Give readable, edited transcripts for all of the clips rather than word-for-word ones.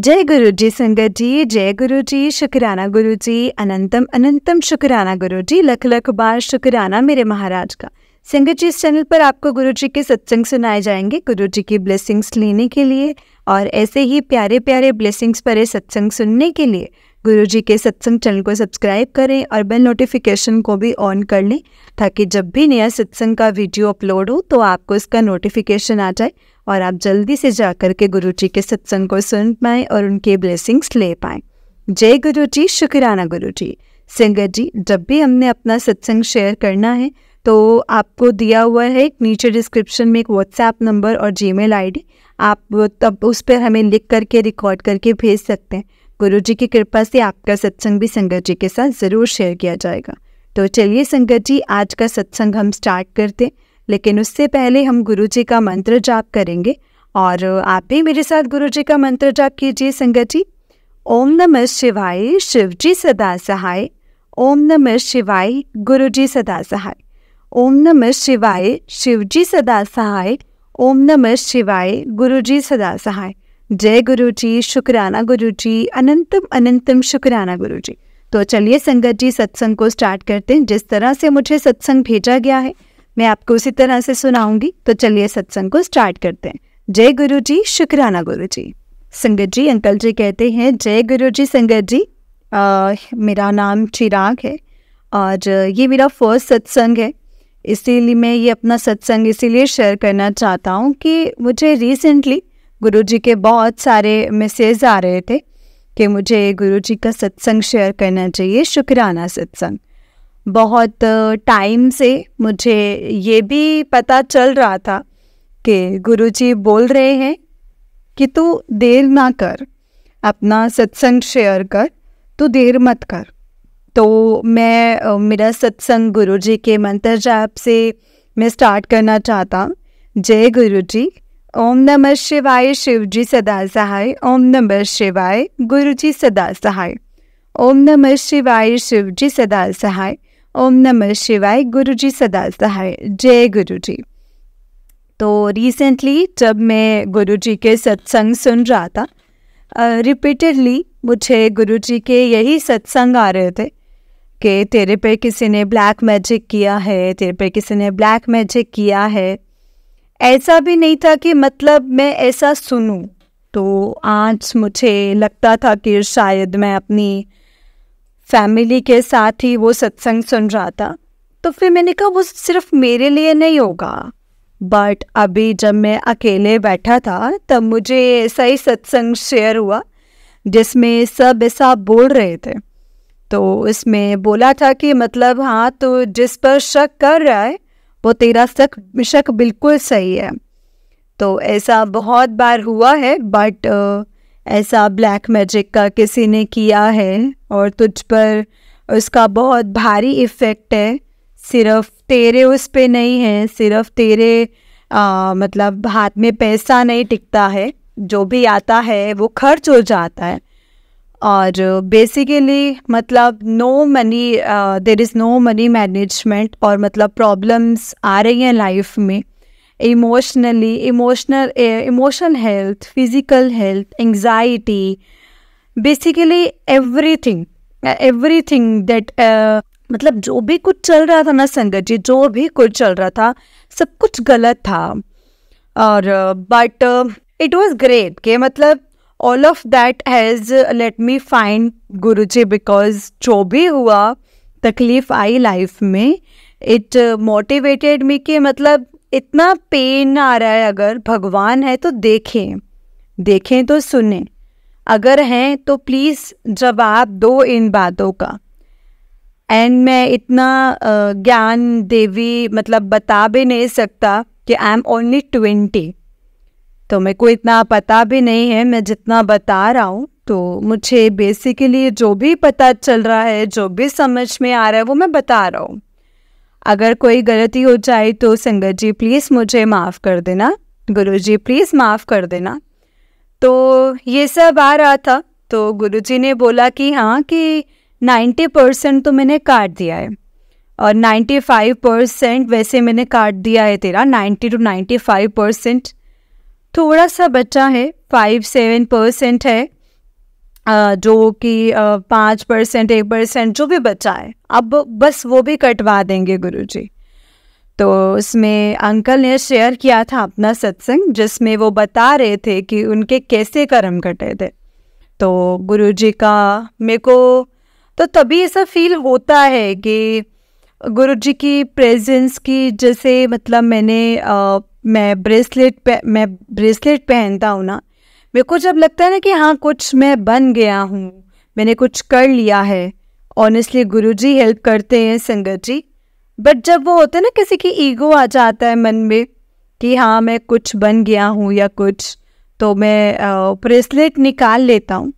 जय गुरु जी संगत जी, जय गुरु जी, शुक्राना गुरु जी, अनंतम अनंतम शुक्राना गुरु जी, लख लख बार शुक्राना मेरे महाराज का। संगत जी, इस चैनल पर आपको गुरु जी के सत्संग सुनाए जाएंगे गुरु जी की ब्लेसिंग्स लेने के लिए, और ऐसे ही प्यारे प्यारे ब्लेसिंग्स भरे सत्संग सुनने के लिए गुरु जी के सत्संग चैनल को सब्सक्राइब करें और बेल नोटिफिकेशन को भी ऑन कर लें, ताकि जब भी नया सत्संग का वीडियो अपलोड हो तो आपको इसका नोटिफिकेशन आ जाए और आप जल्दी से जाकर के गुरु जी के सत्संग को सुन पाएँ और उनके ब्लेसिंग्स ले पाएँ। जय गुरु जी, शुक्राना गुरु जी। संगत जी, जब भी हमने अपना सत्संग शेयर करना है तो आपको दिया हुआ है नीचे डिस्क्रिप्शन में एक व्हाट्सएप नंबर और जीमेल आईडी, आप तब उस पर हमें लिख करके रिकॉर्ड करके भेज सकते हैं। गुरु जी की कृपा से आपका सत्संग भी संगत जी के साथ ज़रूर शेयर किया जाएगा। तो चलिए संगत जी, आज का सत्संग हम स्टार्ट करते हैं, लेकिन उससे पहले हम गुरु जी का मंत्र जाप करेंगे और आप भी मेरे साथ गुरु जी का मंत्र जाप कीजिए संगत जी। ओम नमः शिवाय, शिव जी सदा सहाय। ओम नमः शिवाय, गुरु जी सदा सहाय। ओम नमः शिवाय, शिव जी सदा सहाय। ओम नमः शिवाय, गुरु जी सदा सहाय। जय गुरु जी, शुक्राना गुरु जी, अनंतम अनंतम शुक्राना गुरु जी। तो चलिए संगत जी, सत्संग को स्टार्ट करते हैं। जिस तरह से मुझे सत्संग भेजा गया है मैं आपको उसी तरह से सुनाऊंगी। तो चलिए सत्संग को स्टार्ट करते हैं। जय गुरु जी, शुक्राना गुरु जी। संगत जी, अंकल जी कहते हैं जय गुरु जी। संगत जी, मेरा नाम चिराग है और ये मेरा फर्स्ट सत्संग है, इसीलिए मैं ये अपना सत्संग इसीलिए शेयर करना चाहता हूँ कि मुझे रिसेंटली गुरु जी के बहुत सारे मैसेज आ रहे थे कि मुझे गुरु जी का सत्संग शेयर करना चाहिए, शुक्राना सत्संग। बहुत टाइम से मुझे ये भी पता चल रहा था कि गुरु जी बोल रहे हैं कि तू देर ना कर, अपना सत्संग शेयर कर, तू देर मत कर। तो मैं मेरा सत्संग गुरु जी के मंत्र जाप से मैं स्टार्ट करना चाहता हूँ। जय गुरु जी। ओम नमः शिवाय, शिव जी सदा सहाय। ओम नमः शिवाय, गुरु जी सदा सहाय। ओम नमः शिवाय, शिव जी सदा सहाय। ओम नमः शिवाय, गुरु जी सदा सहाय। जय गुरु जी। तो रिसेंटली जब मैं गुरु जी के सत्संग सुन रहा था, रिपीटेडली मुझे गुरु जी के यही सत्संग आ रहे थे कि तेरे पे किसी ने ब्लैक मैजिक किया है, तेरे पे किसी ने ब्लैक मैजिक किया है। ऐसा भी नहीं था कि मतलब मैं ऐसा सुनूं। तो आज मुझे लगता था कि शायद मैं अपनी फैमिली के साथ ही वो सत्संग सुन रहा था, तो फिर मैंने कहा वो सिर्फ मेरे लिए नहीं होगा। बट अभी जब मैं अकेले बैठा था तब मुझे ऐसा ही सत्संग शेयर हुआ जिसमें सब ऐसा बोल रहे थे। तो इसमें बोला था कि मतलब हाँ, तो जिस पर शक कर रहा है वो तेरा शक बिल्कुल सही है। तो ऐसा बहुत बार हुआ है, बट ऐसा ब्लैक मैजिक का किसी ने किया है और तुझ पर उसका बहुत भारी इफ़ेक्ट है। सिर्फ तेरे उस पे नहीं है, सिर्फ तेरे मतलब हाथ में पैसा नहीं टिकता है, जो भी आता है वो खर्च हो जाता है। और बेसिकली मतलब no money, there is no money management, और मतलब प्रॉब्लम्स आ रही हैं लाइफ में, emotional health, physical health, anxiety, basically everything that मतलब जो भी कुछ चल रहा था ना संगत जी, जो भी कुछ चल रहा था सब कुछ गलत था। और बट इट वाज ग्रेट कि मतलब all of that has let me find Guruji, because जो भी हुआ तकलीफ आई लाइफ में, it motivated me कि मतलब इतना पेन आ रहा है, अगर भगवान है तो देखें तो सुने, अगर हैं तो प्लीज़ जवाब दो इन बातों का। एंड मैं इतना ज्ञान देवी मतलब बता भी नहीं सकता कि आई एम ओनली 20, तो मेरे को इतना पता भी नहीं है, मैं जितना बता रहा हूँ। तो मुझे बेसिकली जो भी पता चल रहा है, जो भी समझ में आ रहा है वो मैं बता रहा हूँ। अगर कोई गलती हो जाए तो संगत जी प्लीज़ मुझे माफ़ कर देना, गुरुजी प्लीज़ माफ़ कर देना। तो ये सब आ रहा था, तो गुरुजी ने बोला कि हाँ, कि 90% तो मैंने काट दिया है और 95% वैसे मैंने काट दिया है तेरा, 90 to 95%। थोड़ा सा बचा है, 5-7% है जो कि 5%, 1% जो भी बचा है, अब बस वो भी कटवा देंगे गुरुजी। तो उसमें अंकल ने शेयर किया था अपना सत्संग, जिसमें वो बता रहे थे कि उनके कैसे कर्म कटे थे। तो गुरुजी का मेरे को तो तभी ऐसा फील होता है कि गुरुजी की प्रेजेंस की, जैसे मतलब मैं ब्रेसलेट पहनता हूँ ना, मेरे को जब लगता है ना कि हाँ कुछ मैं बन गया हूँ, मैंने कुछ कर लिया है, ऑनेस्टली गुरुजी हेल्प करते हैं, संगत जी। बट जब वो होता है ना, किसी की ईगो आ जाता है मन में कि हाँ मैं कुछ बन गया हूँ या कुछ, तो मैं ब्रेसलेट निकाल लेता हूँ।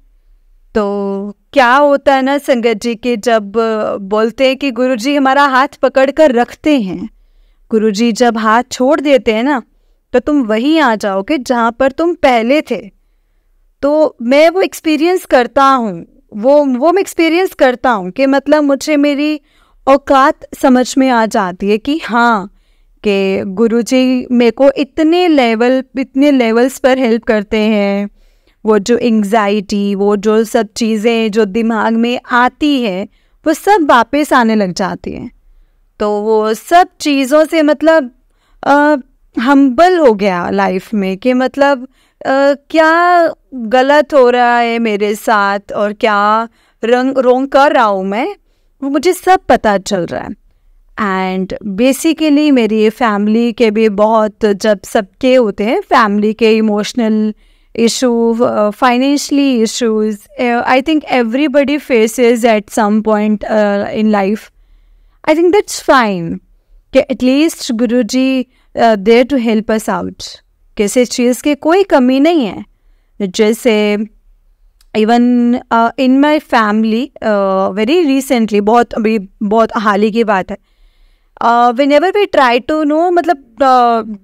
तो क्या होता है ना संगत जी के, जब बोलते हैं कि गुरुजी हमारा हाथ पकड़ कर रखते हैं, गुरुजी जब हाथ छोड़ देते हैं ना, तो तुम वहीं आ जाओगे जहाँ पर तुम पहले थे। तो मैं वो एक्सपीरियंस करता हूँ, वो मैं एक्सपीरियंस करता हूँ कि मतलब मुझे मेरी औकात समझ में आ जाती है कि हाँ, कि गुरुजी मेरे को इतने लेवल्स पर हेल्प करते हैं। वो जो एंग्जाइटी, वो जो सब चीज़ें जो दिमाग में आती है, वो सब वापस आने लग जाती हैं। तो वो सब चीज़ों से मतलब हम्बल हो गया लाइफ में कि मतलब क्या गलत हो रहा है मेरे साथ और क्या रोंग कर रहा हूँ मैं, वो मुझे सब पता चल रहा है। एंड बेसिकली मेरी फैमिली के भी बहुत, जब सबके होते हैं फैमिली के emotional issue, financially issues, I think everybody faces at some point in life. I think that's fine कि at least Guruji there to help us out. किसी चीज़ की कोई कमी नहीं है। जैसे even in my family very recently, बहुत हाल ही की बात है, whenever we try to know मतलब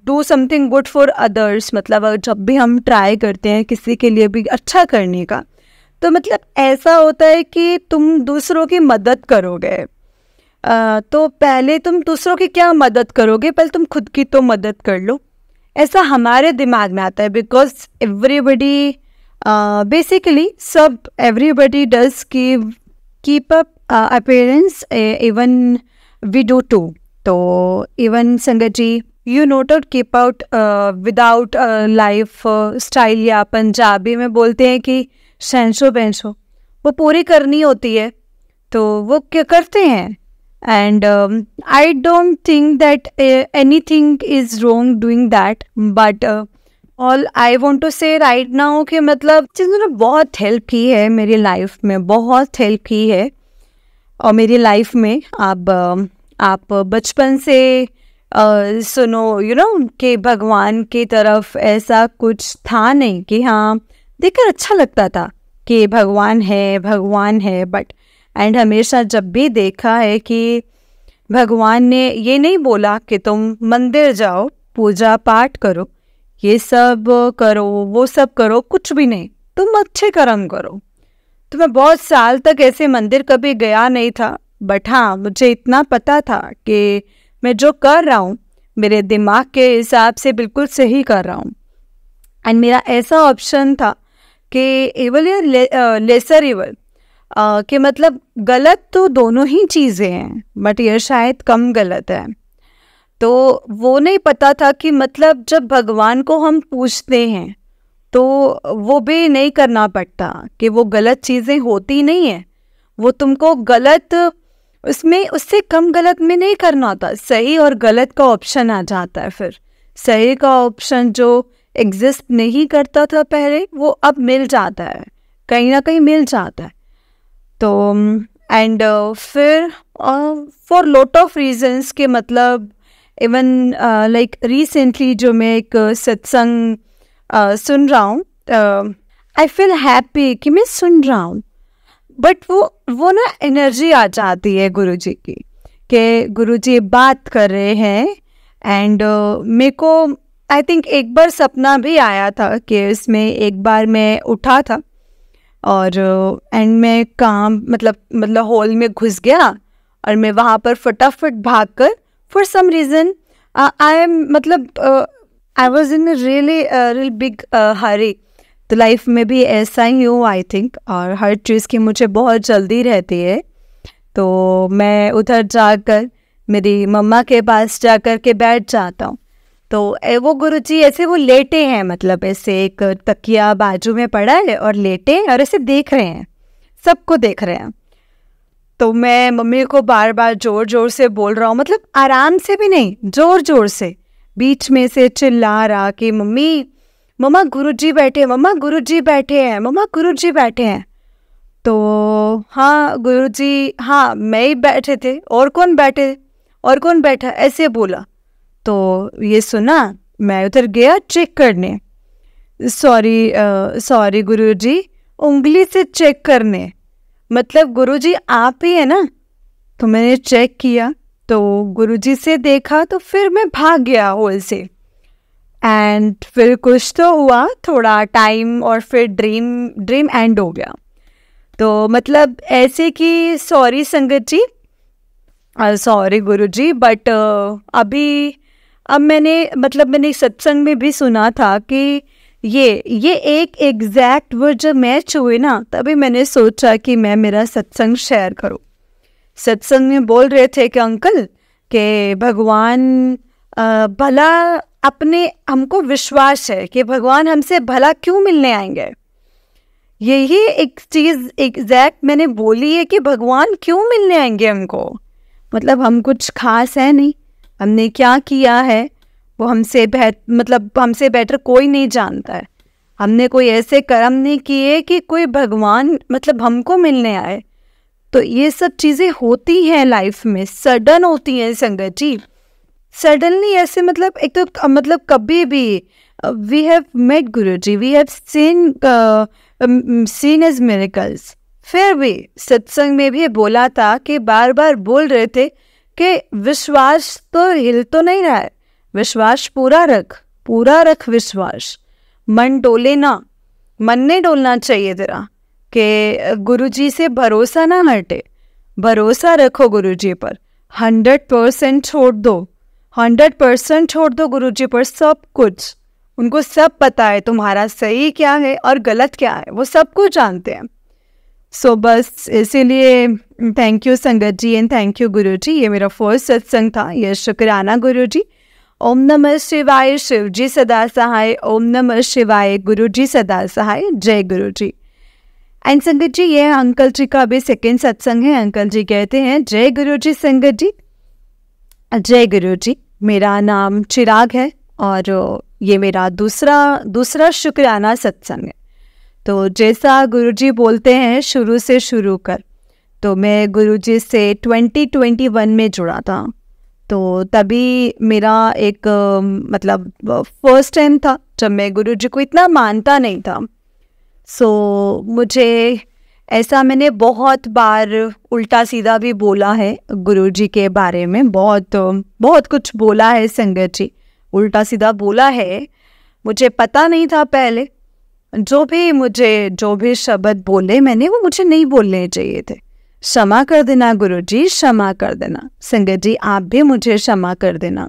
do something good for others, मतलब जब भी हम ट्राई करते हैं किसी के लिए भी अच्छा करने का, तो मतलब ऐसा होता है कि तुम दूसरों की मदद करोगे। तो पहले तुम दूसरों की क्या मदद करोगे, पहले तुम खुद की तो मदद कर लो, ऐसा हमारे दिमाग में आता है। बिकॉज एवरीबडी बेसिकली सब everybody does keep up appearance, even we do too. तो even Sangat ji, you note out keep out without life style, या पंजाबी में बोलते हैं कि शैंशो बैंशो, वो पूरी करनी होती है, तो वो क्या करते हैं। And I don't think that anything is wrong doing that, but all I want to say right now कि मतलब जिन्होंने बहुत हेल्प की है मेरी लाइफ में, बहुत हेल्प की है। और मेरी लाइफ में आप बचपन से सुनो यू नो कि भगवान की तरफ ऐसा कुछ था नहीं कि हाँ देखकर अच्छा लगता था कि भगवान है, बट एंड हमेशा जब भी देखा है कि भगवान ने ये नहीं बोला कि तुम मंदिर जाओ, पूजा पाठ करो, ये सब करो, वो सब करो, कुछ भी नहीं, तुम अच्छे कर्म करो। तो मैं बहुत साल तक ऐसे मंदिर कभी गया नहीं था, बट हाँ मुझे इतना पता था कि मैं जो कर रहा हूँ मेरे दिमाग के हिसाब से बिल्कुल सही कर रहा हूँ। एंड मेरा ऐसा ऑप्शन था कि एवल या लेसर एवल, कि मतलब गलत तो दोनों ही चीज़ें हैं, बट ये शायद कम गलत है। तो वो नहीं पता था कि मतलब जब भगवान को हम पूछते हैं तो वो भी नहीं करना पड़ता, कि वो गलत चीज़ें होती नहीं है, वो तुमको गलत उसमें उससे कम गलत में नहीं करना होता, सही और गलत का ऑप्शन आ जाता है। फिर सही का ऑप्शन जो एग्जिस्ट नहीं करता था पहले, वो अब मिल जाता है, कहीं ना कहीं मिल जाता है। तो एंड फिर फॉर लॉट ऑफ रीजंस के मतलब इवन लाइक रिसेंटली जो मैं एक सत्संग सुन रहा हूँ, आई फील हैप्पी कि मैं सुन रहा हूँ, बट वो ना एनर्जी आ जाती है गुरुजी की, कि गुरुजी बात कर रहे हैं। एंड मेरे को आई थिंक एक बार सपना भी आया था कि इसमें एक बार मैं उठा था और एंड मैं काम मतलब हॉल में घुस गया और मैं वहाँ पर फटाफट भाग कर, for some reason I am मतलब I was in really big hurry, तो लाइफ में भी ऐसा ही हो आई थिंक, और हर चीज़ की मुझे बहुत जल्दी रहती है। तो मैं उधर जाकर मेरी मम्मा के पास जाकर के बैठ जाता हूँ। तो वो गुरुजी ऐसे वो लेटे हैं, मतलब ऐसे एक तकिया बाजू में पड़ा है और लेटे हैं और ऐसे देख रहे हैं, सबको देख रहे हैं। तो मैं मम्मी को बार बार ज़ोर ज़ोर से बोल रहा हूँ, मतलब आराम से भी नहीं, ज़ोर ज़ोर से, बीच में से चिल्ला रहा कि मम्मी, मम्मा गुरुजी बैठे हैं, मम्मा गुरुजी बैठे हैं, मम्मा गुरुजी बैठे हैं। तो हाँ गुरुजी, हाँ मैं ही बैठे थे, और कौन बैठे, और कौन बैठा, ऐसे बोला। तो ये सुना, मैं उधर गया चेक करने, सॉरी गुरुजी, उंगली से चेक करने, मतलब गुरुजी आप ही है ना। तो मैंने चेक किया, तो गुरुजी से देखा, तो फिर मैं भाग गया हॉल से। एंड फिर कुछ तो हुआ थोड़ा टाइम, और फिर ड्रीम एंड हो गया। तो मतलब ऐसे कि सॉरी संगत जी, सॉरी गुरुजी, बट अब मैंने सत्संग में भी सुना था कि ये एक एग्जैक्ट वर्ड जब मैच हुए ना, तभी मैंने सोचा कि मैं मेरा सत्संग शेयर करूं। सत्संग में बोल रहे थे कि अंकल कि भगवान भला, अपने हमको विश्वास है कि भगवान हमसे भला क्यों मिलने आएंगे। यही एक चीज़ एग्जैक्ट मैंने बोली है कि भगवान क्यों मिलने आएंगे हमको, मतलब हम कुछ खास है नहीं, हमने क्या किया है वो हमसे बेटर कोई नहीं जानता है। हमने कोई ऐसे कर्म नहीं किए कि कोई भगवान मतलब हमको मिलने आए। तो ये सब चीज़ें होती हैं लाइफ में, सडन होती हैं संगत जी, सडनली ऐसे, मतलब एक तो मतलब कभी भी we have met Guruji, we have seen as miracles. फिर भी सत्संग में भी बोला था कि बार बार बोल रहे थे कि विश्वास तो हिल तो नहीं रहा है, विश्वास पूरा रख विश्वास, मन डोले ना, मन नहीं डोलना चाहिए तेरा, कि गुरुजी से भरोसा ना हटे, भरोसा रखो गुरुजी पर, 100% छोड़ दो, 100% छोड़ दो गुरुजी पर सब कुछ। उनको सब पता है तुम्हारा सही क्या है और गलत क्या है, वो सब कुछ जानते हैं। सो बस इसीलिए थैंक यू संगत जी एंड थैंक यू गुरुजी। ये मेरा फर्स्ट सत्संग था, ये शुक्राना गुरुजी। ओम नमः शिवाय, शिव जी सदा सहाय, ओम नमः शिवाय, गुरुजी सदा सहाय, जय गुरुजी। एंड संगत जी ये अंकल जी का अभी सेकेंड सत्संग है। अंकल जी कहते हैं जय गुरुजी संगत जी, जय गुरुजी। मेरा नाम चिराग है और ये मेरा दूसरा शुक्राना सत्संग है। तो जैसा गुरुजी बोलते हैं शुरू से शुरू कर, तो मैं गुरुजी से 2021 में जुड़ा था। तो तभी मेरा एक मतलब फर्स्ट टाइम था जब मैं गुरुजी को इतना मानता नहीं था। सो मुझे ऐसा मैंने बहुत बार उल्टा सीधा भी बोला है गुरुजी के बारे में, बहुत कुछ बोला है संगत जी, उल्टा सीधा बोला है। मुझे पता नहीं था पहले, जो भी शब्द बोले मैंने वो मुझे नहीं बोलने चाहिए थे। क्षमा कर देना गुरुजी, क्षमा कर देना संगत जी, आप भी मुझे क्षमा कर देना।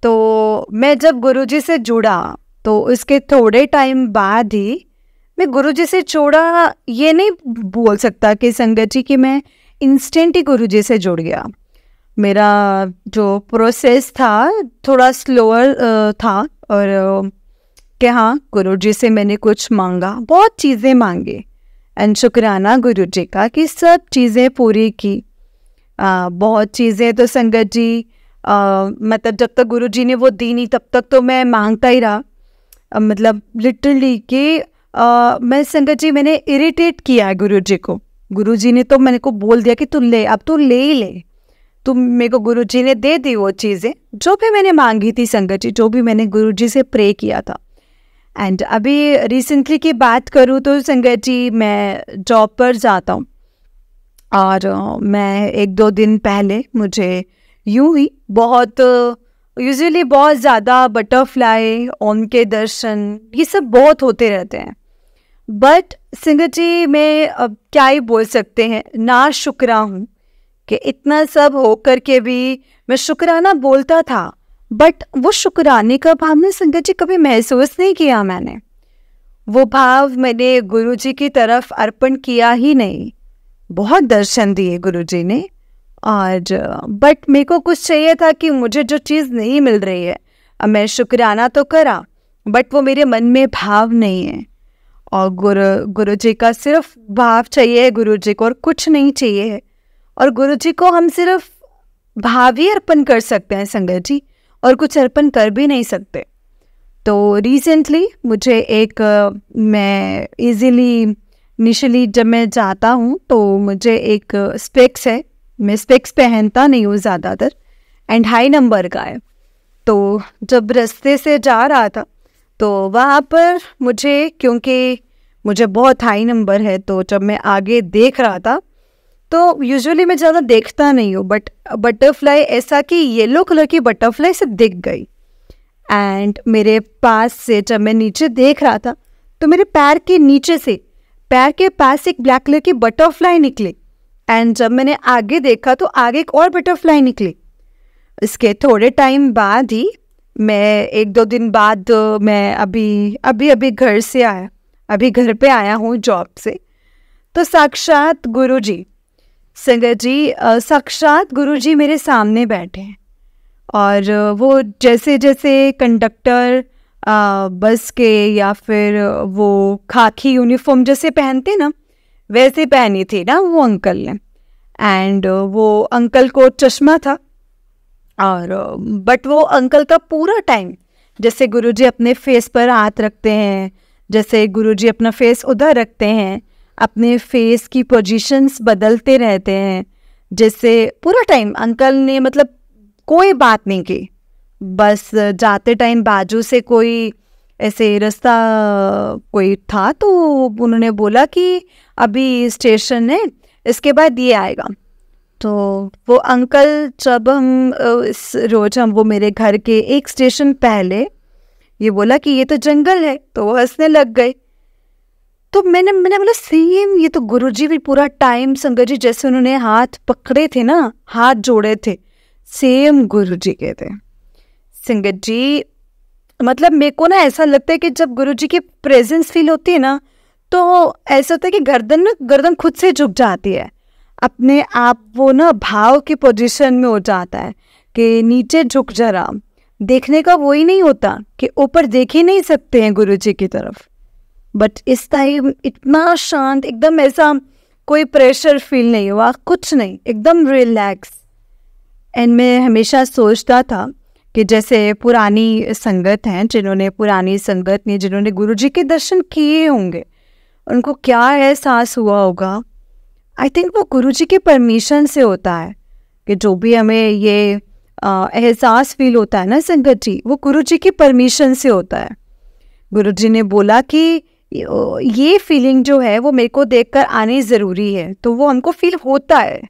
तो मैं जब गुरुजी से जुड़ा तो उसके थोड़े टाइम बाद ही मैं गुरुजी से जुड़ा, ये नहीं बोल सकता कि संगत जी कि मैं इंस्टेंट ही गुरुजी से जुड़ गया। मेरा जो प्रोसेस था थोड़ा स्लोअर था, और कि हाँ गुरुजी से मैंने कुछ मांगा, बहुत चीज़ें मांगी एंड शुक्राना गुरुजी का कि सब चीज़ें पूरी की। बहुत चीज़ें तो संगत जी मतलब जब तक गुरुजी ने वो दी नहीं तब तक तो मैं मांगता ही रहा। मतलब लिटरली कि मैं संगत जी मैंने इरिटेट किया गुरुजी को। गुरुजी ने तो मैंने को बोल दिया कि तू ले, अब तू ले ही ले। तो मेरे को गुरुजी ने दे दी वो चीज़ें जो भी मैंने मांगी थी संगत जी, जो भी मैंने गुरुजी से प्रे किया था। एंड अभी रिसेंटली की बात करूँ तो संगत जी मैं जॉब पर जाता हूँ, और मैं 1-2 दिन पहले मुझे यूं ही बहुत यूजुअली बहुत ज़्यादा बटरफ्लाई, ओम के दर्शन, ये सब बहुत होते रहते हैं। बट संगत जी मैं अब क्या ही बोल सकते हैं, ना शुक्रा हूँ कि इतना सब हो कर के भी मैं शुक्राना बोलता था, बट वो शुक्राने का भाव में संगत जी कभी महसूस नहीं किया मैंने। वो भाव मैंने गुरुजी की तरफ अर्पण किया ही नहीं। बहुत दर्शन दिए गुरुजी ने, और बट मेरे को कुछ चाहिए था कि मुझे जो चीज़ नहीं मिल रही है, अब मैं शुक्राना तो करा बट वो मेरे मन में भाव नहीं है। और गुरुजी का सिर्फ भाव चाहिए, गुरुजी को और कुछ नहीं चाहिए है। और गुरुजी को हम सिर्फ भाव ही अर्पण कर सकते हैं संगत जी, और कुछ अर्पण कर भी नहीं सकते। तो रिसेंटली मुझे एक मैं इनिशियली जब मैं जाता हूँ तो मुझे एक स्पेक्स है, मैं स्पेक्स पहनता नहीं हूँ ज़्यादातर, एंड हाई नंबर का है। तो जब रास्ते से जा रहा था तो वहाँ पर मुझे, क्योंकि मुझे बहुत हाई नंबर है, तो जब मैं आगे देख रहा था तो यूजुअली मैं ज़्यादा देखता नहीं हूँ, बट बटरफ्लाई ऐसा कि येलो कलर की बटरफ्लाई से दिख गई। एंड मेरे पास से जब मैं नीचे देख रहा था तो मेरे पैर के नीचे से, पैर के पास एक ब्लैक कलर की बटरफ्लाई निकली। एंड जब मैंने आगे देखा तो आगे एक और बटरफ्लाई निकली। इसके थोड़े टाइम बाद ही, मैं 1-2 दिन बाद, मैं अभी घर से आया, अभी घर पे आया हूँ जॉब से, तो साक्षात गुरुजी, संगत जी, साक्षात गुरुजी मेरे सामने बैठे हैं। और वो जैसे जैसे कंडक्टर बस के या फिर वो खाकी यूनिफॉर्म जैसे पहनते ना, वैसे पहनी थी ना वो अंकल ने। एंड वो अंकल को चश्मा था, और बट वो अंकल का पूरा टाइम, जैसे गुरुजी अपने फेस पर हाथ रखते हैं, जैसे गुरुजी अपना फेस उधर रखते हैं, अपने फेस की पोजीशंस बदलते रहते हैं, जैसे पूरा टाइम अंकल ने मतलब कोई बात नहीं की। बस जाते टाइम बाजू से कोई ऐसे रास्ता कोई था तो उन्होंने बोला कि अभी स्टेशन है, इसके बाद ये आएगा। तो वो अंकल, जब हम रोज वो मेरे घर के एक स्टेशन पहले ये बोला कि ये तो जंगल है, तो वो हंसने लग गए। तो मैंने बोला सेम, ये तो गुरुजी भी पूरा टाइम संगत जी जैसे उन्होंने हाथ पकड़े थे ना, हाथ जोड़े थे, सेम गुरुजी के थे संगत जी। मतलब मेरे को ना ऐसा लगता है कि जब गुरुजी की प्रेजेंस फील होती है ना, तो ऐसा होता है कि गर्दन खुद से झुक जाती है अपने आप। वो ना भाव की पोजीशन में हो जाता है कि नीचे झुक जरा, देखने का वो ही नहीं होता कि ऊपर देख ही नहीं सकते हैं गुरुजी की तरफ। बट इस टाइम इतना शांत, एकदम ऐसा कोई प्रेशर फील नहीं हुआ, कुछ नहीं, एकदम रिलैक्स। एंड मैं हमेशा सोचता था कि जैसे पुरानी संगत हैं, जिन्होंने गुरुजी के दर्शन किए होंगे, उनको क्या एहसास हुआ होगा। आई थिंक वो गुरुजी के परमिशन से होता है कि जो भी हमें ये एहसास फील होता है ना संगत जी, वो गुरुजी की परमिशन से होता है। गुरुजी ने बोला कि ये फीलिंग जो है वो मेरे को देखकर आनी ज़रूरी है, तो वो हमको फील होता है।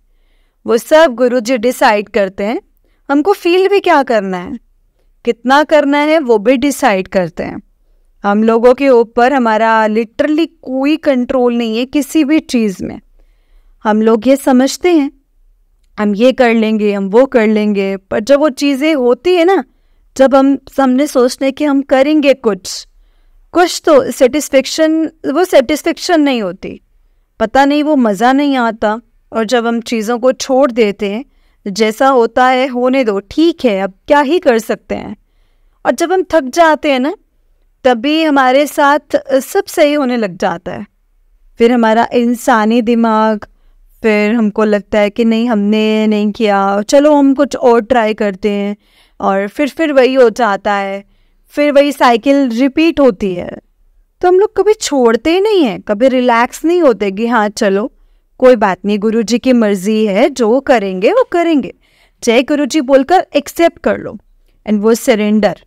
वो सब गुरुजी डिसाइड करते हैं, हमको फील भी क्या करना है, कितना करना है, वो भी डिसाइड करते हैं। हम लोगों के ऊपर हमारा लिटरली कोई कंट्रोल नहीं है किसी भी चीज़ में। हम लोग ये समझते हैं हम ये कर लेंगे, हम वो कर लेंगे, पर जब वो चीज़ें होती है ना, जब हम सामने सोचते हैं कि हम करेंगे कुछ तो सेटिस्फेक्शन नहीं होती, पता नहीं, वो मज़ा नहीं आता। और जब हम चीज़ों को छोड़ देते हैं, जैसा होता है होने दो, ठीक है, अब क्या ही कर सकते हैं। और जब हम थक जाते हैं ना, तभी हमारे साथ सब सही होने लग जाता है। फिर हमारा इंसानी दिमाग, फिर हमको लगता है कि नहीं, हमने नहीं किया, चलो हम कुछ और ट्राई करते हैं, और फिर वही हो जाता है, फिर वही साइकिल रिपीट होती है। तो हम लोग कभी छोड़ते ही नहीं हैं, कभी रिलैक्स नहीं होते कि हाँ चलो कोई बात नहीं, गुरुजी की मर्जी है, जो करेंगे वो करेंगे, जय गुरुजी बोलकर एक्सेप्ट कर लो, एंड वो सरेंडर।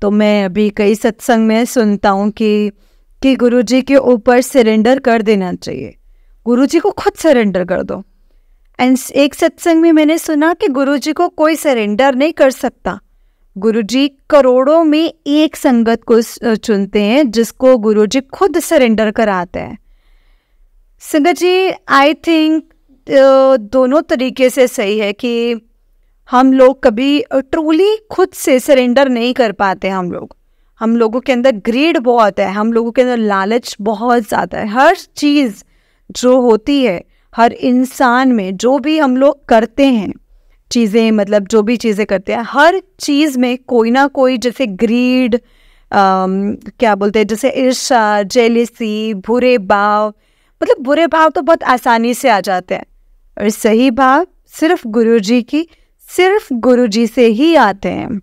तो मैं अभी कई सत्संग में सुनता हूँ कि गुरुजी के ऊपर सरेंडर कर देना चाहिए, गुरुजी को खुद सरेंडर कर दो। एंड एक सत्संग में मैंने सुना कि गुरुजी को कोई सरेंडर नहीं कर सकता, गुरुजी करोड़ों में एक संगत को चुनते हैं जिसको गुरुजी खुद सरेंडर कराते हैं। संगत जी, आई थिंक दोनों तरीके से सही है कि हम लोग कभी ट्रूली खुद से सरेंडर नहीं कर पाते। हम लोग हम लोगों के अंदर ग्रीड बहुत है, हम लोगों के अंदर लालच बहुत ज़्यादा है। हर चीज़ जो होती है, हर इंसान में जो भी हम लोग करते हैं चीज़ें, मतलब जो भी चीज़ें करते हैं, हर चीज़ में कोई ना कोई, जैसे ग्रीड, क्या बोलते हैं, जैसे ईर्ष्या, जेलिसी, बुरे भाव, मतलब बुरे भाव तो बहुत आसानी से आ जाते हैं, और सही भाव सिर्फ गुरुजी से ही आते हैं।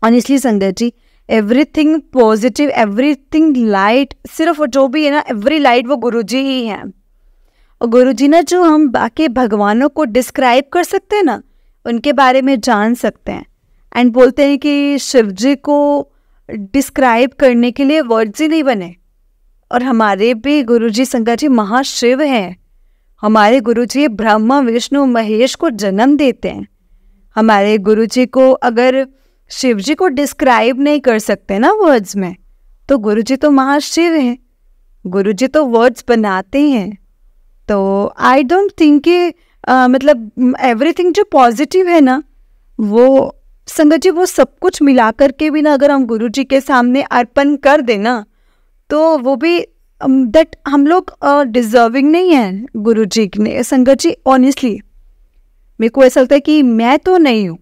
ऑनेस्टली संगत जी, एवरीथिंग पॉजिटिव, एवरीथिंग लाइट, सिर्फ जो भी है ना, एवरी लाइट वो गुरुजी ही है। और गुरुजी ना, जो हम बाकी भगवानों को डिस्क्राइब कर सकते हैं ना, उनके बारे में जान सकते हैं। एंड बोलते हैं कि शिव जी को डिस्क्राइब करने के लिए वर्ड्स ही नहीं बने, और हमारे भी गुरुजी संगत जी महाशिव हैं। हमारे गुरुजी ब्रह्मा विष्णु महेश को जन्म देते हैं। हमारे गुरुजी को अगर शिव जी को डिस्क्राइब नहीं कर सकते ना वर्ड्स में, तो गुरुजी तो महाशिव हैं, गुरुजी तो वर्ड्स बनाते हैं। तो आई डोंट थिंक कि मतलब एवरीथिंग जो पॉजिटिव है ना, वो संगत जी वो सब कुछ मिला करके भी ना, अगर हम गुरुजी के सामने अर्पण कर देना, तो वो भी दैट हम लोग डिजर्विंग नहीं है गुरुजी ने। संगत जी ऑनेस्टली मेरे को ऐसा लगता है कि मैं तो नहीं हूँ,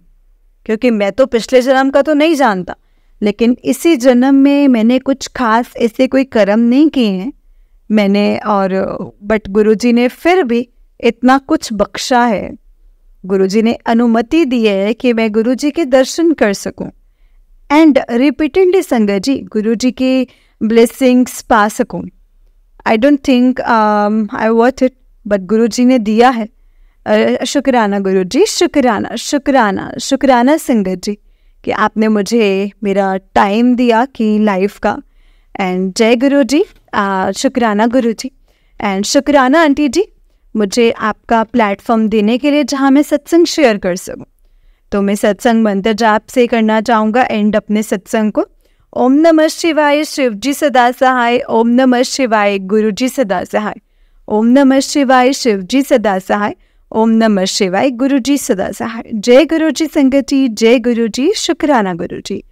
क्योंकि मैं तो पिछले जन्म का तो नहीं जानता, लेकिन इसी जन्म में मैंने कुछ खास ऐसे कोई कर्म नहीं किए हैं मैंने, और बट गुरुजी ने फिर भी इतना कुछ बख्शा है। गुरुजी ने अनुमति दी है कि मैं गुरुजी के दर्शन कर सकूं, एंड रिपीटेडली संगत जी गुरुजी की ब्लेसिंग्स पा सकूं। I don't think I worth it, but Guruji ने दिया है। शुक्राना गुरुजी, शुक्राना शुक्राना शुक्राना संगत जी कि आपने मुझे मेरा टाइम दिया कि लाइफ का। एंड जय गुरु जी, शुक्राना गुरु जी, एंड शुक्राना आंटी जी मुझे आपका प्लेटफॉर्म देने के लिए, जहाँ मैं सत्संग शेयर कर सकूँ। तो मैं सत्संग मंत्र जाप से करना चाहूँगा एंड अपने सत्संग को। ओम नमः शिवाय, शिव जी सदा सहाय। ओम नमः शिवाय, गुरु जी सदा सहाय। ओम नमः शिवाय, शिव जी सदा सहाय। ओम नमः शिवाय, गुरु जी सदा सहाय। जय गुरु जी संगत जी, जय गुरु जी, शुक्राना गुरु जी।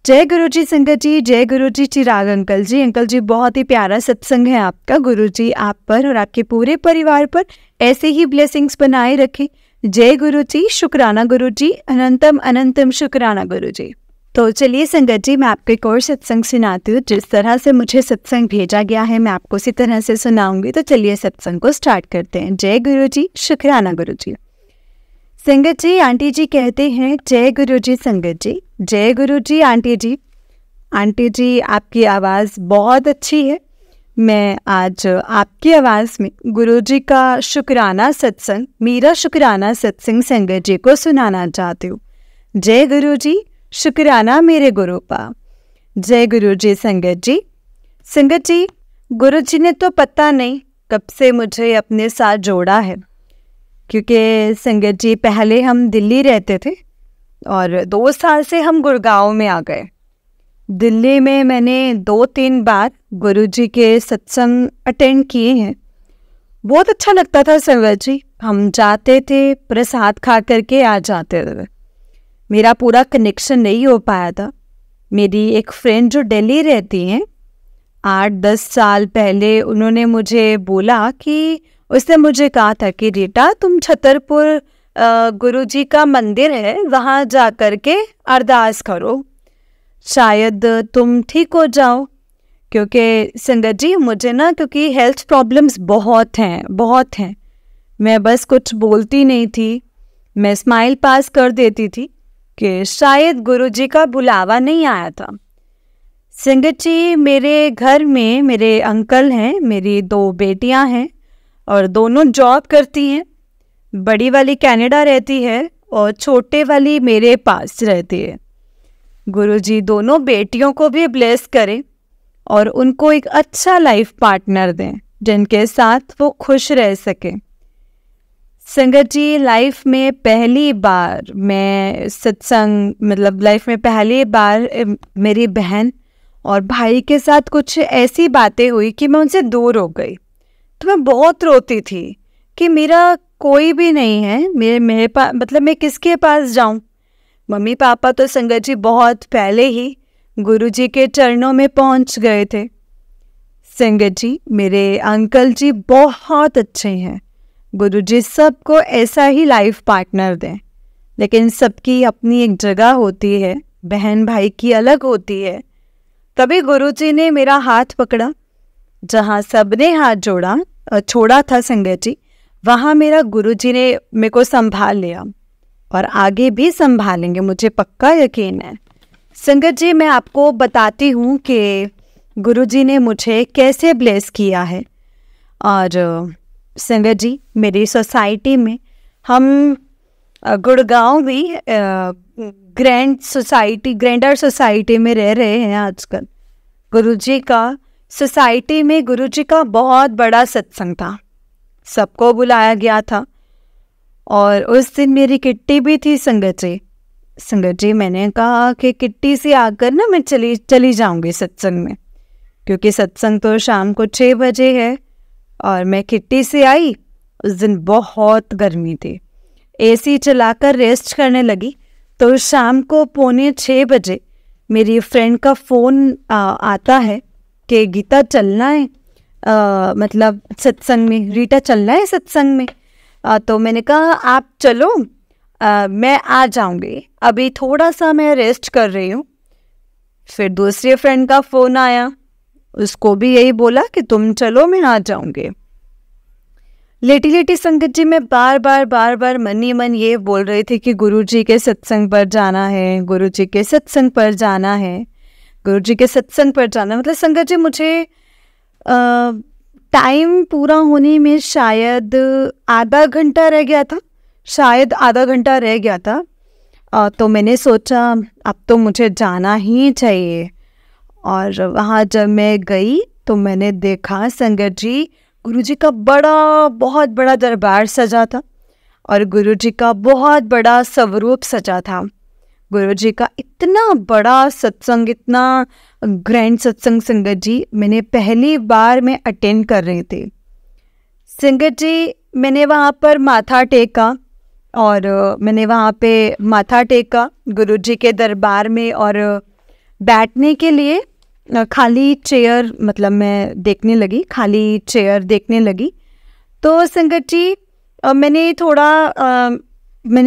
जय गुरु जी संगत जी, जय गुरु जी। चिराग अंकल जी, अंकल जी बहुत ही प्यारा सत्संग है आपका। गुरु जी आप पर और आपके पूरे परिवार पर ऐसे ही ब्लेसिंग्स बनाए रखें। जय गुरु जी, शुक्राना गुरु जी, अनंतम अनंतम शुक्राना गुरु जी। तो चलिए संगत जी, मैं आपको एक और सत्संग सुनाती हूँ। जिस तरह से मुझे सत्संग भेजा गया है मैं आपको उसी तरह से सुनाऊंगी। तो चलिए सत्संग को स्टार्ट करते हैं। जय गुरु जी, शुक्राना गुरु जी। संगत जी, आंटी जी कहते हैं जय गुरु जी संगत जी। जय गुरु जी आंटी जी। आंटी जी आपकी आवाज़ बहुत अच्छी है। मैं आज आपकी आवाज़ में गुरु जी का शुक्राना सत्संग, मेरा शुक्राना सत्संग संगत जी को सुनाना चाहती हूँ। जय गुरु जी, शुक्राना मेरे गुरु पा। जय गुरु जी संगत जी। संगत जी, गुरु जी ने तो पता नहीं कब से मुझे अपने साथ जोड़ा है, क्योंकि संगत जी पहले हम दिल्ली रहते थे और 2 साल से हम गुड़गांव में आ गए। दिल्ली में मैंने 2-3 बार गुरुजी के सत्संग अटेंड किए हैं। बहुत अच्छा लगता था संगत जी। हम जाते थे, प्रसाद खा करके आ जाते थे। मेरा पूरा कनेक्शन नहीं हो पाया था। मेरी एक फ्रेंड जो दिल्ली रहती हैं, 8-10 साल पहले उन्होंने मुझे बोला कि उसने मुझे कहा था कि रीटा तुम छतरपुर गुरुजी का मंदिर है, वहाँ जा कर के अरदास करो, शायद तुम ठीक हो जाओ। क्योंकि संगत जी मुझे ना, क्योंकि हेल्थ प्रॉब्लम्स बहुत हैं। मैं बस कुछ बोलती नहीं थी, मैं स्माइल पास कर देती थी कि शायद गुरुजी का बुलावा नहीं आया था। संगत जी, मेरे घर में मेरे अंकल हैं, मेरी 2 बेटियां हैं और दोनों जॉब करती हैं। बड़ी वाली कनाडा रहती है और छोटे वाली मेरे पास रहती है। गुरुजी दोनों बेटियों को भी ब्लेस करें और उनको एक अच्छा लाइफ पार्टनर दें जिनके साथ वो खुश रह सकें। संगत जी, लाइफ में पहली बार मैं सत्संग, मतलब लाइफ में पहली बार मेरी बहन और भाई के साथ कुछ ऐसी बातें हुई कि मैं उनसे दूर हो गई। तो मैं बहुत रोती थी कि मेरा कोई भी नहीं है, मेरे पास, मतलब मैं किसके पास जाऊं। मम्मी पापा तो संगत जी बहुत पहले ही गुरुजी के चरणों में पहुंच गए थे। संगत जी, मेरे अंकल जी बहुत अच्छे हैं। गुरुजी सबको ऐसा ही लाइफ पार्टनर दें, लेकिन सबकी अपनी एक जगह होती है, बहन भाई की अलग होती है। तभी गुरुजी ने मेरा हाथ पकड़ा। जहाँ सबने हाथ छोड़ा था संगत जी, वहाँ मेरा गुरुजी ने मेरे को संभाल लिया और आगे भी संभालेंगे, मुझे पक्का यकीन है। संगत जी, मैं आपको बताती हूँ कि गुरुजी ने मुझे कैसे ब्लेस किया है। और संगत जी, मेरी सोसाइटी में हम गुड़गांव भी ग्रैंडर सोसाइटी में रह रहे हैं आजकल। गुरुजी का सोसाइटी में गुरुजी का बहुत बड़ा सत्संग था, सबको बुलाया गया था और उस दिन मेरी किट्टी भी थी। संगत जी, मैंने कहा कि किट्टी से आकर ना मैं चली जाऊंगी सत्संग में, क्योंकि सत्संग तो शाम को 6 बजे है। और मैं किट्टी से आई। उस दिन बहुत गर्मी थी, एसी चलाकर रेस्ट करने लगी। तो शाम को 5:45 बजे मेरी फ्रेंड का फ़ोन आता है कि गीता चलना है, मतलब सत्संग में, रीटा चलना है सत्संग में। तो मैंने कहा आप चलो, मैं आ जाऊंगी, अभी थोड़ा सा मैं रेस्ट कर रही हूँ। फिर दूसरी फ्रेंड का फ़ोन आया, उसको भी यही बोला कि तुम चलो, मैं आ जाऊंगी। लेटी संगत जी, मैं बार बार मन ही मन ये बोल रही थी कि गुरुजी के सत्संग पर जाना है, गुरुजी के सत्संग पर जाना है, गुरुजी के सत्संग पर जाना। मतलब संगत जी, मुझे टाइम पूरा होने में शायद आधा घंटा रह गया था। तो मैंने सोचा अब तो मुझे जाना ही चाहिए। और वहाँ जब मैं गई तो मैंने देखा संगत जी, गुरुजी का बहुत बड़ा दरबार सजा था और गुरुजी का बहुत बड़ा स्वरूप सजा था। गुरुजी का इतना बड़ा सत्संग, इतना ग्रैंड सत्संग संगत जी, मैंने पहली बार में अटेंड कर रही थी। संगत जी, मैंने वहाँ पर माथा टेका गुरुजी के दरबार में। और बैठने के लिए खाली चेयर, मतलब मैं देखने लगी, खाली चेयर देखने लगी। तो संगत जी, मैंने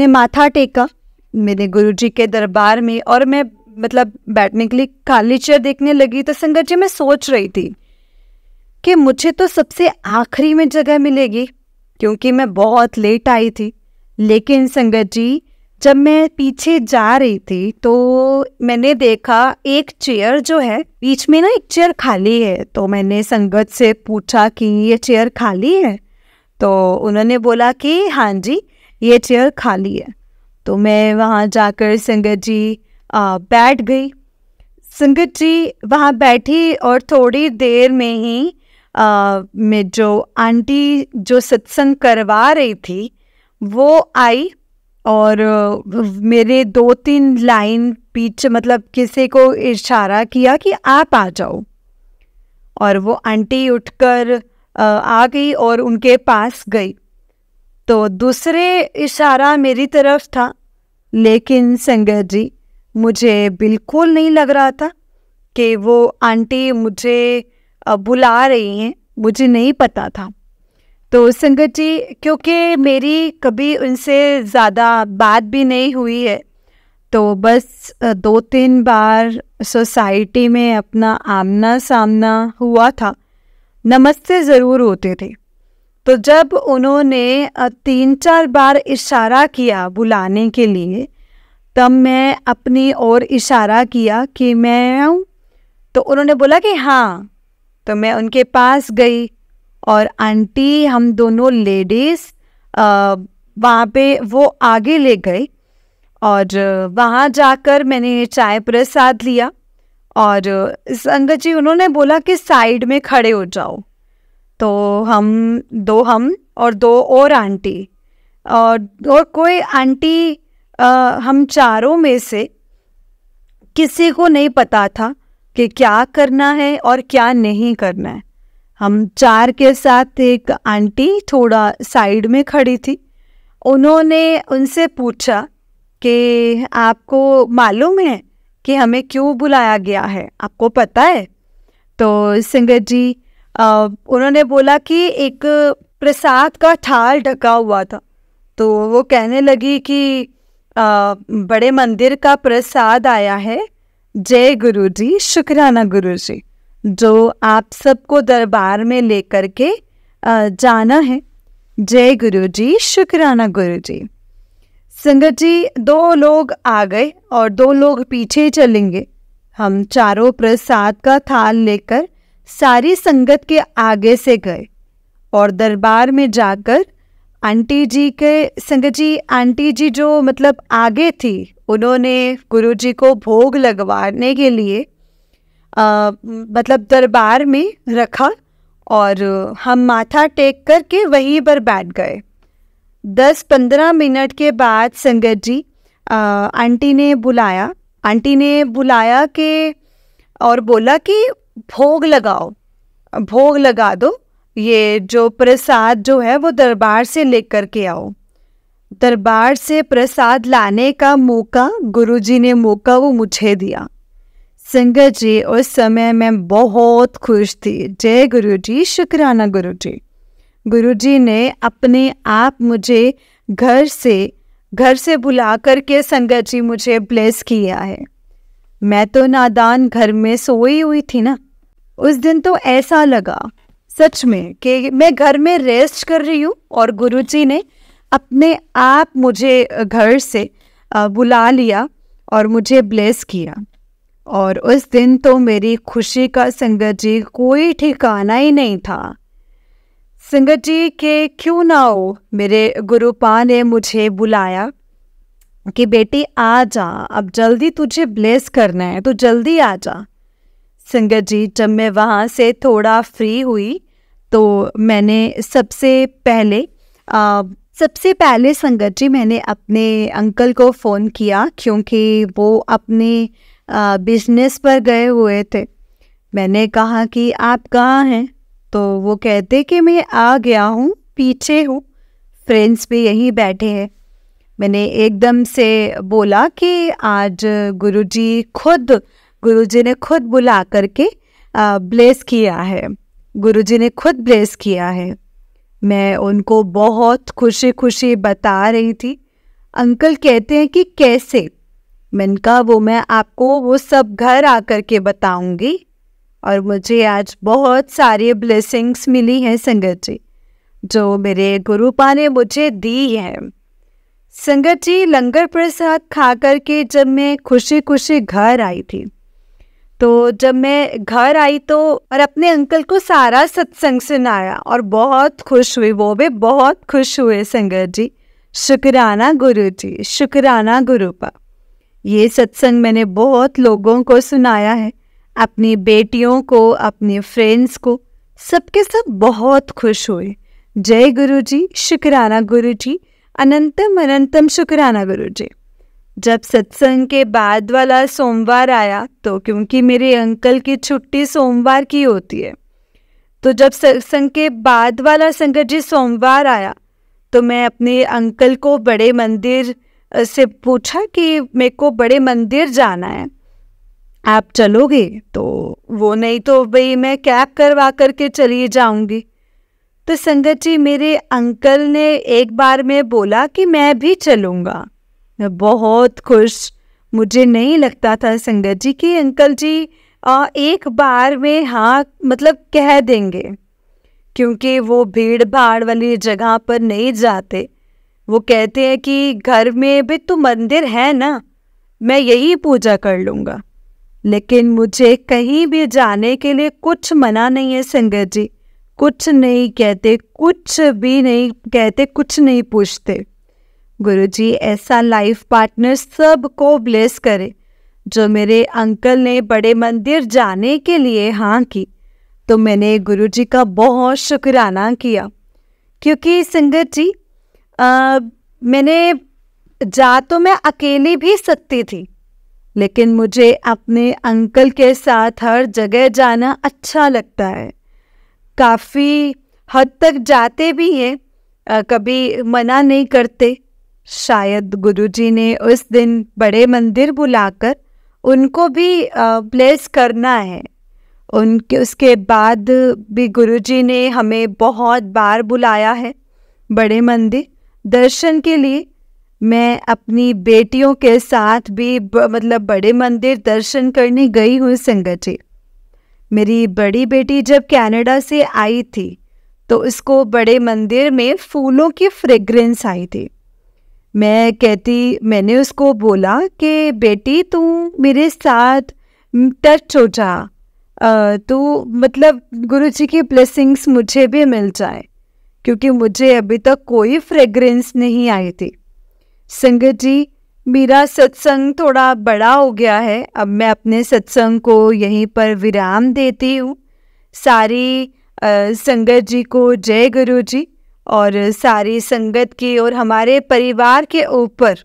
माथा टेका मेरे गुरुजी के दरबार में, और मैं मतलब बैठने के लिए खाली चेयर देखने लगी। तो संगत जी, मैं सोच रही थी कि मुझे तो सबसे आखिरी में जगह मिलेगी, क्योंकि मैं बहुत लेट आई थी। लेकिन संगत जी, जब मैं पीछे जा रही थी तो मैंने देखा एक चेयर जो है बीच में ना, एक चेयर खाली है। तो मैंने संगत से पूछा कि ये चेयर खाली है? तो उन्होंने बोला कि हाँ जी, ये चेयर खाली है। तो मैं वहाँ जाकर संगत जी बैठ गई। संगत जी वहाँ बैठी और थोड़ी देर में ही मैं जो आंटी जो सत्संग करवा रही थी वो आई और मेरे 2-3 लाइन पीछे, मतलब किसी को इशारा किया कि आप आ जाओ। और वो आंटी उठकर आ गई और उनके पास गई। तो दूसरे इशारा मेरी तरफ था, लेकिन संगत जी मुझे बिल्कुल नहीं लग रहा था कि वो आंटी मुझे बुला रही हैं, मुझे नहीं पता था। तो संगत जी, क्योंकि मेरी कभी उनसे ज़्यादा बात भी नहीं हुई है, तो बस 2-3 बार सोसाइटी में अपना आमना सामना हुआ था, नमस्ते ज़रूर होते थे। तो जब उन्होंने 3-4 बार इशारा किया बुलाने के लिए, तब मैं अपनी ओर इशारा किया कि मैं आऊँ। तो उन्होंने बोला कि हाँ। तो मैं उनके पास गई और आंटी, हम दोनों लेडीज़ वहाँ पे वो आगे ले गए और वहाँ जाकर मैंने चाय प्रसाद लिया। और संगत जी, उन्होंने बोला कि साइड में खड़े हो जाओ। तो हम और 2 और आंटी और कोई आंटी, हम चारों में से किसी को नहीं पता था कि क्या करना है और क्या नहीं करना है। हम 4 के साथ एक आंटी थोड़ा साइड में खड़ी थी। उन्होंने उनसे पूछा कि आपको मालूम है कि हमें क्यों बुलाया गया है, आपको पता है? तो संगत जी उन्होंने बोला कि एक प्रसाद का थाल ढका हुआ था। तो वो कहने लगी कि बड़े मंदिर का प्रसाद आया है, जय गुरु जी, शुक्राना गुरु जी, जो आप सबको दरबार में लेकर के जाना है। जय गुरु जी, शुक्राना गुरु जी। संगत जी 2 लोग आ गए और 2 लोग पीछे चलेंगे। हम चारों प्रसाद का थाल लेकर सारी संगत के आगे से गए और दरबार में जाकर आंटी जी के, संगत जी आंटी जी जो मतलब आगे थी, उन्होंने गुरु जी को भोग लगवाने के लिए मतलब दरबार में रखा और हम माथा टेक करके वहीं पर बैठ गए। 10-15 मिनट के बाद संगत जी आंटी ने बुलाया कि और बोला कि भोग लगाओ, भोग लगा दो, ये जो प्रसाद जो है वो दरबार से लेकर के आओ। दरबार से प्रसाद लाने का मौका गुरुजी ने वो मुझे दिया। संगत जी उस समय मैं बहुत खुश थी। जय गुरु जी, शुक्राना गुरु जी। गुरुजी ने अपने आप मुझे घर से बुला करके संगत जी मुझे ब्लेस किया है। मैं तो नादान घर में सोई हुई थी ना। उस दिन तो ऐसा लगा सच में कि मैं घर में रेस्ट कर रही हूँ और गुरुजी ने अपने आप मुझे घर से बुला लिया और मुझे ब्लेस किया। और उस दिन तो मेरी खुशी का संगत जी कोई ठिकाना ही नहीं था। संगत जी के क्यों ना हो, मेरे गुरुपा ने मुझे बुलाया कि बेटी आ जा, अब जल्दी तुझे ब्लेस करना है, तो जल्दी आ जा। संगत जी जब मैं वहाँ से थोड़ा फ्री हुई तो मैंने सबसे पहले संगत जी मैंने अपने अंकल को फ़ोन किया, क्योंकि वो अपने बिजनेस पर गए हुए थे। मैंने कहा कि आप कहाँ हैं? तो वो कहते कि मैं आ गया हूँ, पीछे हूँ, फ्रेंड्स भी यहीं बैठे हैं। मैंने एकदम से बोला कि आज गुरुजी ने खुद बुला करके ब्लेस किया है, गुरुजी ने खुद ब्लेस किया है। मैं उनको बहुत खुशी बता रही थी। अंकल कहते हैं कि कैसे? मैंने कहा वो मैं आपको वो सब घर आकर के बताऊंगी। और मुझे आज बहुत सारी ब्लेसिंग्स मिली हैं संगत जी, जो मेरे गुरुपा ने मुझे दी है। संगत जी लंगर प्रसाद खा कर के जब मैं खुशी घर आई थी, तो जब मैं घर आई तो और अपने अंकल को सारा सत्संग सुनाया और बहुत खुश हुई, वो भी बहुत खुश हुए। संगत जी शुक्राना गुरु जी, शुक्राना गुरुपा। ये सत्संग मैंने बहुत लोगों को सुनाया है, अपनी बेटियों को, अपने फ्रेंड्स को, सबके सब बहुत खुश हुए। जय गुरु जी, शुक्राना गुरु जी, अनंतम अनंतम शुक्राना गुरु जी। जब सत्संग के बाद वाला सोमवार आया, तो क्योंकि मेरे अंकल की छुट्टी सोमवार की होती है, तो जब सत्संग के बाद वाला संगत जी सोमवार आया, तो मैं अपने अंकल को बड़े मंदिर से पूछा कि मेरे को बड़े मंदिर जाना है, आप चलोगे? तो वो नहीं तो भाई मैं कैब करवा करके चली जाऊंगी। तो संगत जी मेरे अंकल ने एक बार में बोला कि मैं भी चलूँगा। मैं बहुत खुश, मुझे नहीं लगता था संगत जी कि अंकल जी एक बार में हाँ मतलब कह देंगे, क्योंकि वो भीड़ भाड़ वाली जगह पर नहीं जाते। वो कहते हैं कि घर में भी तो मंदिर है ना, मैं यही पूजा कर लूँगा। लेकिन मुझे कहीं भी जाने के लिए कुछ मना नहीं है संगत जी, कुछ नहीं कहते, कुछ भी नहीं कहते, कुछ नहीं पूछते। गुरुजी ऐसा लाइफ पार्टनर सबको ब्लेस करे। जो मेरे अंकल ने बड़े मंदिर जाने के लिए हाँ की, तो मैंने गुरुजी का बहुत शुक्राना किया, क्योंकि संगत जी मैंने जा तो मैं अकेली भी सकती थी, लेकिन मुझे अपने अंकल के साथ हर जगह जाना अच्छा लगता है। काफ़ी हद तक जाते भी हैं, कभी मना नहीं करते। शायद गुरुजी ने उस दिन बड़े मंदिर बुलाकर उनको भी ब्लेस करना है। उनके उसके बाद भी गुरुजी ने हमें बहुत बार बुलाया है बड़े मंदिर दर्शन के लिए। मैं अपनी बेटियों के साथ भी मतलब बड़े मंदिर दर्शन करने गई हूँ संगत जी। मेरी बड़ी बेटी जब कनाडा से आई थी तो उसको बड़े मंदिर में फूलों की फ्रेग्रेंस आई थी। मैंने उसको बोला कि बेटी तू मेरे साथ टच हो जा, तो मतलब गुरुजी की ब्लेसिंग्स मुझे भी मिल जाए, क्योंकि मुझे अभी तक कोई फ्रेग्रेंस नहीं आई थी। संगत जी, मेरा सत्संग थोड़ा बड़ा हो गया है, अब मैं अपने सत्संग को यहीं पर विराम देती हूँ। सारी संगत जी को जय गुरु जी, और सारी संगत की और हमारे परिवार के ऊपर,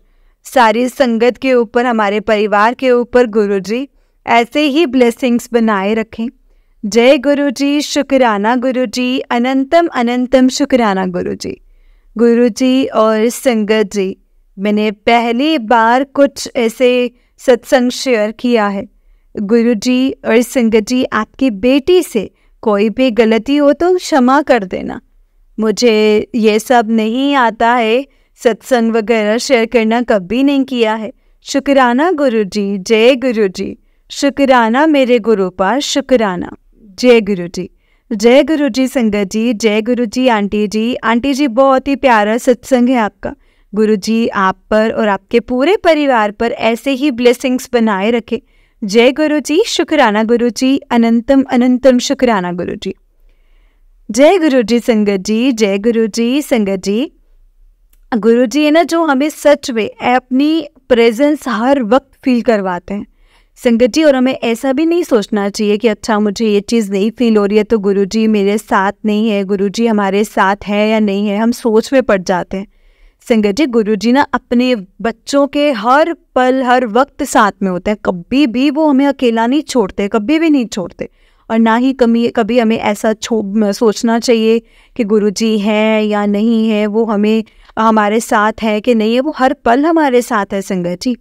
सारी संगत के ऊपर, हमारे परिवार के ऊपर गुरु जी ऐसे ही ब्लेसिंग्स बनाए रखें। जय गुरु जी, शुक्राना गुरु जी, अनंतम अनंतम शुक्राना गुरु जी। गुरु जी और संगत जी, मैंने पहली बार कुछ ऐसे सत्संग शेयर किया है। गुरु जी और संगत जी, आपकी बेटी से कोई भी गलती हो तो क्षमा कर देना। मुझे ये सब नहीं आता है, सत्संग वगैरह शेयर करना कभी नहीं किया है। शुक्राना गुरु जी, जय गुरु जी, शुक्राना मेरे गुरु पर, शुक्राना। जय गुरु जी, जय गुरु जी संगत जी, जय गुरु जी आंटी जी। आंटी जी, बहुत ही प्यारा सत्संग है आपका। गुरु जी आप पर और आपके पूरे परिवार पर ऐसे ही ब्लेसिंग्स बनाए रखे। जय गुरु जी, शुक्राना गुरु जी, अनंतम अनंतम शुक्राना गुरु जी। जय गुरु जी संगत जी, जय गुरु जी संगत जी। गुरु जी है ना, जो हमें सच में अपनी प्रेजेंस हर वक्त फील करवाते हैं संगत जी। और हमें ऐसा भी नहीं सोचना चाहिए कि अच्छा मुझे ये चीज़ नहीं फील हो रही है तो गुरुजी मेरे साथ नहीं है, गुरुजी हमारे साथ है या नहीं है, हम सोच में पड़ जाते हैं संगत जी। गुरुजी ना अपने बच्चों के हर पल हर वक्त साथ में होते हैं, कभी भी वो हमें अकेला नहीं छोड़ते, कभी भी नहीं छोड़ते। और ना ही कभी हमें ऐसा सोचना चाहिए कि गुरुजी है या नहीं है, वो हमें हमारे साथ है कि नहीं है, वो हर पल हमारे साथ है संगत जी।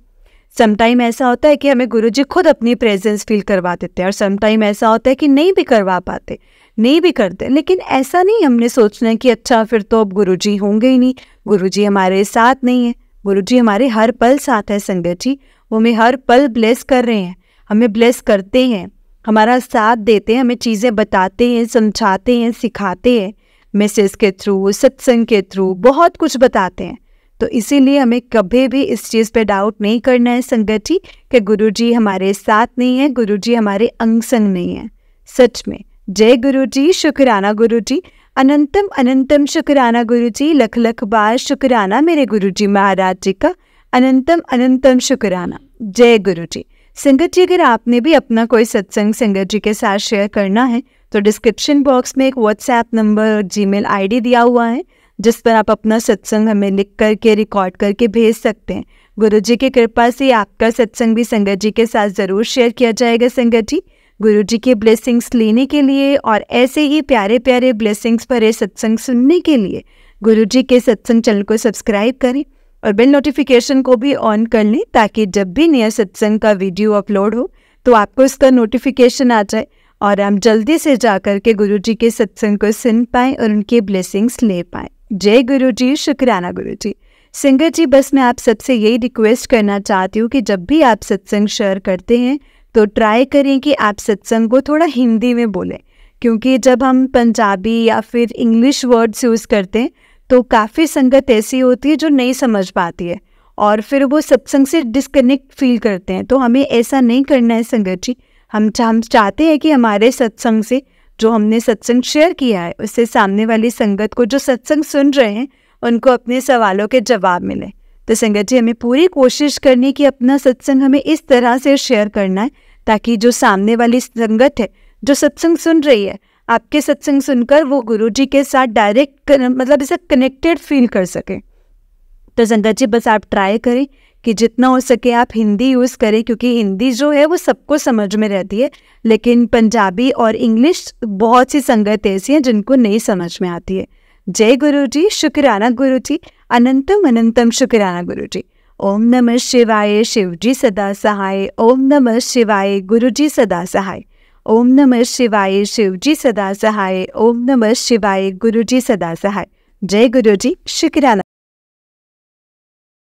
समटाइम ऐसा होता है कि हमें गुरुजी खुद अपनी प्रेजेंस फील करवा देते हैं, और समटाइम ऐसा होता है कि नहीं भी करवा पाते, नहीं भी करते। लेकिन ऐसा नहीं हमने सोचना है कि अच्छा फिर तो अब गुरुजी होंगे ही नहीं, गुरुजी हमारे साथ नहीं है। गुरुजी हमारे हर पल साथ है संगत जी। वो हमें हर पल ब्लेस कर रहे हैं, हमें ब्लेस करते हैं, हमारा साथ देते हैं, हमें चीज़ें बताते हैं, समझाते हैं, सिखाते हैं, मैसेज के थ्रू, सत्संग के थ्रू बहुत कुछ बताते हैं। तो इसीलिए हमें कभी भी इस चीज़ पे डाउट नहीं करना है संगत जी कि गुरुजी हमारे साथ नहीं है, गुरुजी हमारे अंग संग नहीं है। सच में जय गुरु जी, शुक्राना गुरु जी, अनंतम अनंतम शुक्राना गुरु जी, लख लख बार शुक्राना मेरे गुरु जी महाराज जी का, अनंतम अनंतम शुक्राना। जय गुरु जी। संगत जी, अगर आपने भी अपना कोई सत्संग संगत जी के साथ शेयर करना है तो डिस्क्रिप्शन बॉक्स में एक व्हाट्सएप नंबर और जीमेल आईडी दिया हुआ है, जिस पर आप अपना सत्संग हमें लिख करके रिकॉर्ड करके भेज सकते हैं। गुरु जी की कृपा से आपका सत्संग भी संगत जी के साथ ज़रूर शेयर किया जाएगा संगत जी। गुरु जी के ब्लेसिंग्स लेने के लिए और ऐसे ही प्यारे प्यारे ब्लेसिंग्स भरे सत्संग सुनने के लिए गुरु जी के सत्संग चैनल को सब्सक्राइब करें और बेल नोटिफिकेशन को भी ऑन कर लें, ताकि जब भी नया सत्संग का वीडियो अपलोड हो तो आपको इसका नोटिफिकेशन आ जाए और हम जल्दी से जा कर के गुरु जी के सत्संग को सुन पाएँ और उनके ब्लेसिंग्स ले पाएँ। जय गुरु जी, शुक्राना गुरु जी। संगत जी, बस मैं आप सबसे यही रिक्वेस्ट करना चाहती हूँ कि जब भी आप सत्संग शेयर करते हैं तो ट्राई करें कि आप सत्संग को थोड़ा हिंदी में बोलें, क्योंकि जब हम पंजाबी या फिर इंग्लिश वर्ड्स यूज़ करते हैं तो काफ़ी संगत ऐसी होती है जो नहीं समझ पाती है और फिर वो सत्संग से डिस्कनेक्ट फील करते हैं। तो हमें ऐसा नहीं करना है संगत जी। हम चाहते हैं कि हमारे सत्संग से, जो हमने सत्संग शेयर किया है, उससे सामने वाली संगत को, जो सत्संग सुन रहे हैं, उनको अपने सवालों के जवाब मिले। तो संगत जी, हमें पूरी कोशिश करनी कि अपना सत्संग हमें इस तरह से शेयर करना है ताकि जो सामने वाली संगत है, जो सत्संग सुन रही है, आपके सत्संग सुनकर वो गुरु जी के साथ डायरेक्ट मतलब इसे कनेक्टेड फील कर सके। तो संगत जी, बस आप ट्राई करें कि जितना हो सके आप हिंदी यूज़ करें, क्योंकि हिंदी जो है वो सबको समझ में रहती है, लेकिन पंजाबी और इंग्लिश बहुत सी संगत ऐसी हैं जिनको नहीं समझ में आती है। जय गुरु जी, शुक्राना गुरु जी, अनंतम अनंतम शुक्राना गुरु जी। ओम नमः शिवाय शिवजी सदा सहाय। ओम नमः शिवाय गुरुजी सदा सहाय। ओम नमः शिवाय शिवजी सदा सहाय। ओम नमः शिवाय गुरुजी सदा सहाय। जय गुरुजी, शुक्राना।